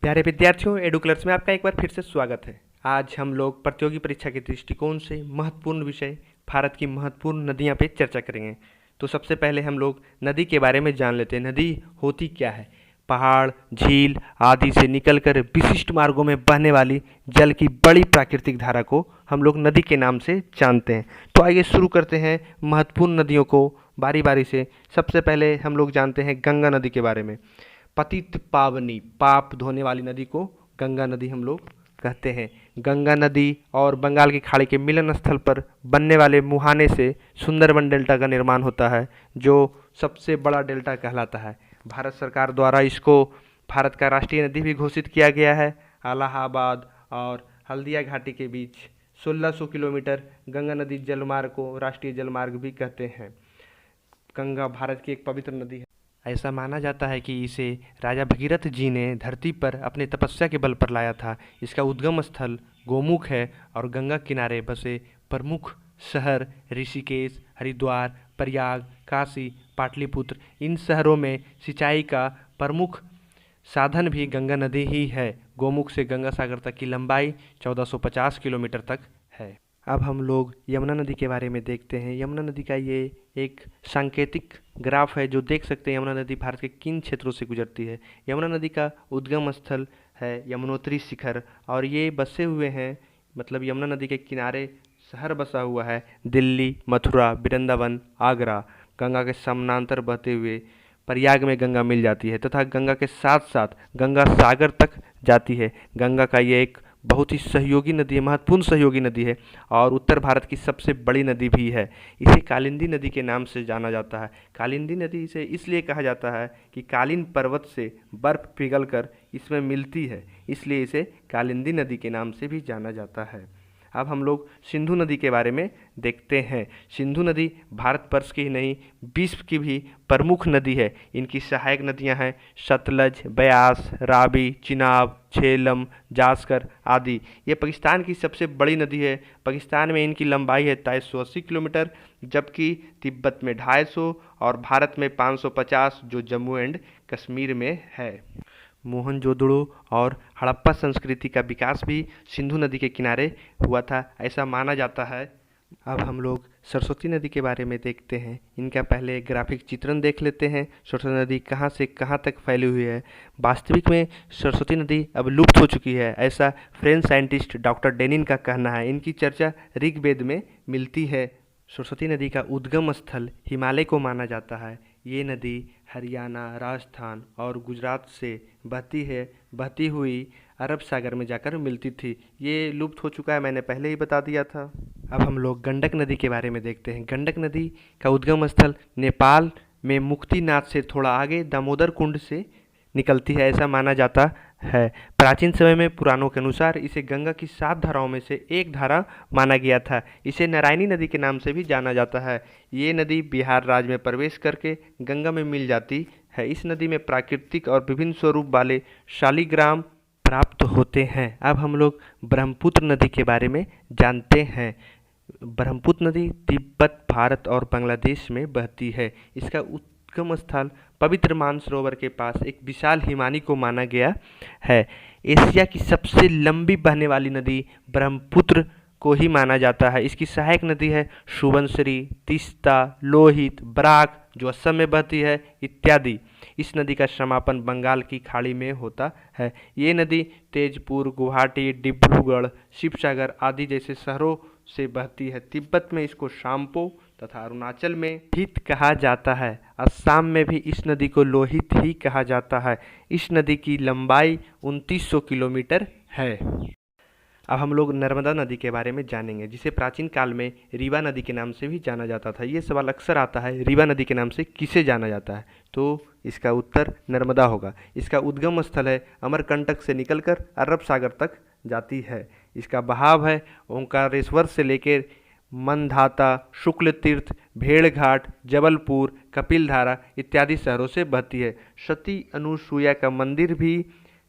प्यारे विद्यार्थियों, एडुक्लर्स में आपका एक बार फिर से स्वागत है। आज हम लोग प्रतियोगी परीक्षा के दृष्टिकोण से महत्वपूर्ण विषय भारत की महत्वपूर्ण नदियाँ पे चर्चा करेंगे। तो सबसे पहले हम लोग नदी के बारे में जान लेते हैं। नदी होती क्या है? पहाड़, झील आदि से निकलकर विशिष्ट मार्गों में बहने वाली जल की बड़ी प्राकृतिक धारा को हम लोग नदी के नाम से जानते हैं। तो आइए शुरू करते हैं महत्वपूर्ण नदियों को बारी बारी से। सबसे पहले हम लोग जानते हैं गंगा नदी के बारे में। पतित पावनी, पाप धोने वाली नदी को गंगा नदी हम लोग कहते हैं। गंगा नदी और बंगाल की खाड़ी के मिलन स्थल पर बनने वाले मुहाने से सुंदरबन डेल्टा का निर्माण होता है, जो सबसे बड़ा डेल्टा कहलाता है। भारत सरकार द्वारा इसको भारत का राष्ट्रीय नदी भी घोषित किया गया है। इलाहाबाद और हल्दिया घाटी के बीच 1600 किलोमीटर गंगा नदी जलमार्ग को राष्ट्रीय जलमार्ग भी कहते हैं। गंगा भारत की एक पवित्र नदी है। ऐसा माना जाता है कि इसे राजा भगीरथ जी ने धरती पर अपने तपस्या के बल पर लाया था। इसका उद्गम स्थल गोमुख है और गंगा किनारे बसे प्रमुख शहर ऋषिकेश, हरिद्वार, प्रयाग, काशी, पाटलिपुत्र, इन शहरों में सिंचाई का प्रमुख साधन भी गंगा नदी ही है। गोमुख से गंगा सागर तक की लंबाई 1450 किलोमीटर तक है। अब हम लोग यमुना नदी के बारे में देखते हैं। यमुना नदी का ये एक सांकेतिक ग्राफ है जो देख सकते हैं यमुना नदी भारत के किन क्षेत्रों से गुजरती है। यमुना नदी का उद्गम स्थल है यमुनोत्री शिखर और ये बसे हुए हैं, मतलब यमुना नदी के किनारे शहर बसा हुआ है दिल्ली, मथुरा, वृंदावन, आगरा। गंगा के समानांतर बहते हुए प्रयाग में गंगा मिल जाती है तथा गंगा के साथ साथ गंगा सागर तक जाती है। गंगा का ये एक बहुत ही सहयोगी नदी है, महत्वपूर्ण सहयोगी नदी है और उत्तर भारत की सबसे बड़ी नदी भी है। इसे कालिंदी नदी के नाम से जाना जाता है। कालिंदी नदी इसे इसलिए कहा जाता है कि कालीन पर्वत से बर्फ पिघलकर इसमें मिलती है, इसलिए इसे कालिंदी नदी के नाम से भी जाना जाता है। अब हम लोग सिंधु नदी के बारे में देखते हैं। सिंधु नदी भारतवर्ष की ही नहीं विश्व की भी प्रमुख नदी है। इनकी सहायक नदियां हैं सतलज, ब्यास, रावी, चिनाब, झेलम, जास्कर आदि। ये पाकिस्तान की सबसे बड़ी नदी है। पाकिस्तान में इनकी लंबाई है 2380 किलोमीटर, जबकि तिब्बत में 250 और भारत में 550, जो जम्मू एंड कश्मीर में है। मोहनजोदड़ो और हड़प्पा संस्कृति का विकास भी सिंधु नदी के किनारे हुआ था, ऐसा माना जाता है। अब हम लोग सरस्वती नदी के बारे में देखते हैं। इनका पहले ग्राफिक चित्रण देख लेते हैं। सरस्वती नदी कहाँ से कहाँ तक फैली हुई है। वास्तविक में सरस्वती नदी अब लुप्त हो चुकी है, ऐसा फ्रेंच साइंटिस्ट डॉक्टर डेनिन का कहना है। इनकी चर्चा ऋग्वेद में मिलती है। सरस्वती नदी का उद्गम स्थल हिमालय को माना जाता है। ये नदी हरियाणा, राजस्थान और गुजरात से बहती हुई अरब सागर में जाकर मिलती थी। ये लुप्त हो चुका है, मैंने पहले ही बता दिया था। अब हम लोग गंडक नदी के बारे में देखते हैं। गंडक नदी का उद्गम स्थल नेपाल में मुक्तिनाथ से थोड़ा आगे दामोदर कुंड से निकलती है, ऐसा माना जाता है। प्राचीन समय में पुराणों के अनुसार इसे गंगा की 7 धाराओं में से एक धारा माना गया था। इसे नारायणी नदी के नाम से भी जाना जाता है। ये नदी बिहार राज्य में प्रवेश करके गंगा में मिल जाती है। इस नदी में प्राकृतिक और विभिन्न स्वरूप वाले शालिग्राम प्राप्त होते हैं। अब हम लोग ब्रह्मपुत्र नदी के बारे में जानते हैं। ब्रह्मपुत्र नदी तिब्बत, भारत और बांग्लादेश में बहती है। इसका उद्गम स्थल पवित्र मानसरोवर के पास एक विशाल हिमानी को माना गया है। एशिया की सबसे लंबी बहने वाली नदी ब्रह्मपुत्र को ही माना जाता है। इसकी सहायक नदी है सुबनसिरी, तीस्ता, लोहित, बराक जो असम में बहती है इत्यादि। इस नदी का समापन बंगाल की खाड़ी में होता है। ये नदी तेजपुर, गुवाहाटी, डिब्रूगढ़, शिवसागर आदि जैसे शहरों से बहती है। तिब्बत में इसको शाम्पो तथा अरुणाचल में लोहित कहा जाता है। असम में भी इस नदी को लोहित ही कहा जाता है। इस नदी की लंबाई 2900 किलोमीटर है। अब हम लोग नर्मदा नदी के बारे में जानेंगे, जिसे प्राचीन काल में रीवा नदी के नाम से भी जाना जाता था। ये सवाल अक्सर आता है, रीवा नदी के नाम से किसे जाना जाता है? तो इसका उत्तर नर्मदा होगा। इसका उद्गम स्थल है अमरकंटक से निकलकर अरब सागर तक जाती है। इसका बहाव है ओंकारेश्वर से लेकर मनधाता, शुक्ल तीर्थ, भेड़घाट, जबलपुर, कपिलधारा इत्यादि शहरों से बहती है। सती अनुसुईया का मंदिर भी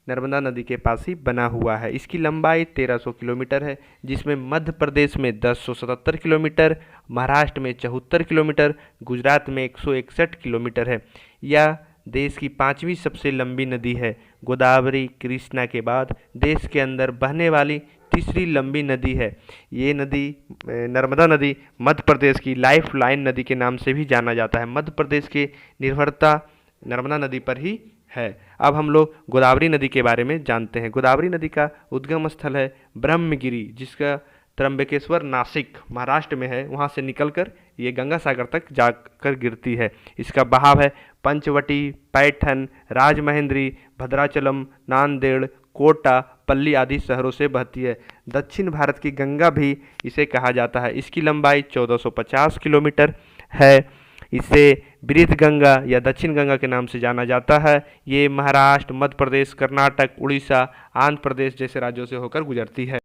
नर्मदा नदी के पास ही बना हुआ है। इसकी लंबाई 1300 किलोमीटर है, जिसमें मध्य प्रदेश में 1077 किलोमीटर, महाराष्ट्र में 74 किलोमीटर, गुजरात में 161 किलोमीटर है। यह देश की 5वीं सबसे लंबी नदी है। गोदावरी कृष्णा के बाद देश के अंदर बहने वाली तीसरी लंबी नदी है। ये नदी नर्मदा नदी मध्य प्रदेश की लाइफ लाइन नदी के नाम से भी जाना जाता है। मध्य प्रदेश की निर्भरता नर्मदा नदी पर ही है। अब हम लोग गोदावरी नदी के बारे में जानते हैं। गोदावरी नदी का उद्गम स्थल है ब्रह्मगिरी, जिसका त्र्यंबकेश्वर नासिक महाराष्ट्र में है। वहाँ से निकलकर ये गंगा सागर तक जाकर गिरती है। इसका बहाव है पंचवटी, पैठन, राजमहेंद्री, भद्राचलम, नांदेड़, कोटा, पल्ली आदि शहरों से बहती है। दक्षिण भारत की गंगा भी इसे कहा जाता है। इसकी लंबाई 1450 किलोमीटर है। इसे वृद्ध गंगा या दक्षिण गंगा के नाम से जाना जाता है। ये महाराष्ट्र, मध्य प्रदेश, कर्नाटक, उड़ीसा, आंध्र प्रदेश जैसे राज्यों से होकर गुजरती है।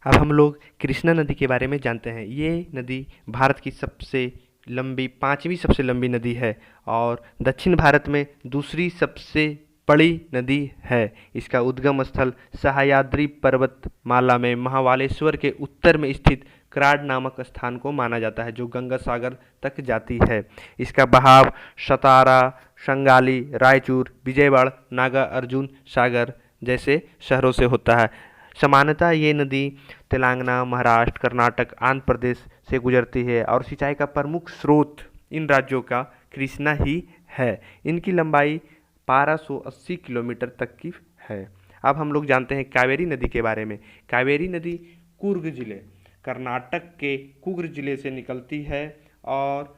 अब हम लोग कृष्णा नदी के बारे में जानते हैं। ये नदी भारत की सबसे लंबी 5वीं सबसे लंबी नदी है और दक्षिण भारत में दूसरी सबसे बड़ी नदी है। इसका उद्गम स्थल सह्याद्री पर्वतमाला में महावालेश्वर के उत्तर में स्थित क्राड नामक स्थान को माना जाता है, जो गंगा सागर तक जाती है। इसका बहाव सतारा, संगाली, रायचूर, विजयवाड़ा, नागा अर्जुन सागर जैसे शहरों से होता है। सामान्यतः ये नदी तेलंगाना, महाराष्ट्र, कर्नाटक, आंध्र प्रदेश से गुजरती है और सिंचाई का प्रमुख स्रोत इन राज्यों का कृष्णा ही है। इनकी लंबाई 1280 किलोमीटर तक की है। अब हम लोग जानते हैं कावेरी नदी के बारे में। कावेरी नदी कुर्ग जिले, कर्नाटक के कुर्ग जिले से निकलती है और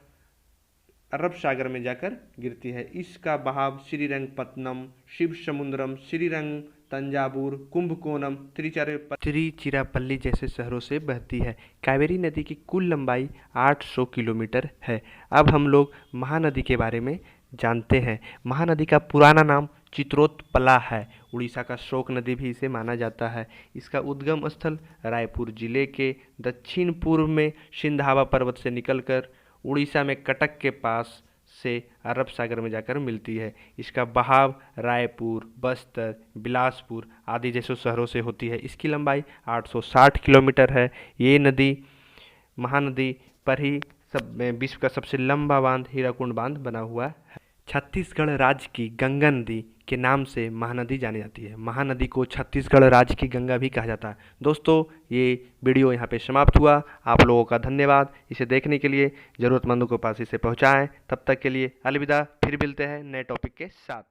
अरब सागर में जाकर गिरती है। इसका बहाव श्रीरंगपत्तनम, शिवसमुद्रम, श्रीरंग, तंजावुर, कुंभकोणम, तिरुचिरापल्ली जैसे शहरों से बहती है। कावेरी नदी की कुल लंबाई 800 किलोमीटर है। अब हम लोग महानदी के बारे में जानते हैं। महानदी का पुराना नाम चित्रोत्पला है। उड़ीसा का शोक नदी भी इसे माना जाता है। इसका उद्गम स्थल रायपुर जिले के दक्षिण पूर्व में सिंधावा पर्वत से निकलकर उड़ीसा में कटक के पास से अरब सागर में जाकर मिलती है। इसका बहाव रायपुर, बस्तर, बिलासपुर आदि जैसे शहरों से होती है। इसकी लंबाई 860 किलोमीटर है। ये नदी महानदी पर ही विश्व का सबसे लंबा बांध हीराकुंड बांध बना हुआ है। छत्तीसगढ़ राज्य की गंगा नदी के नाम से महानदी जानी जाती है। महानदी को छत्तीसगढ़ राज्य की गंगा भी कहा जाता है। दोस्तों, ये वीडियो यहाँ पे समाप्त हुआ। आप लोगों का धन्यवाद। इसे देखने के लिए ज़रूरतमंदों के पास इसे पहुँचाएँ। तब तक के लिए अलविदा। फिर मिलते हैं नए टॉपिक के साथ।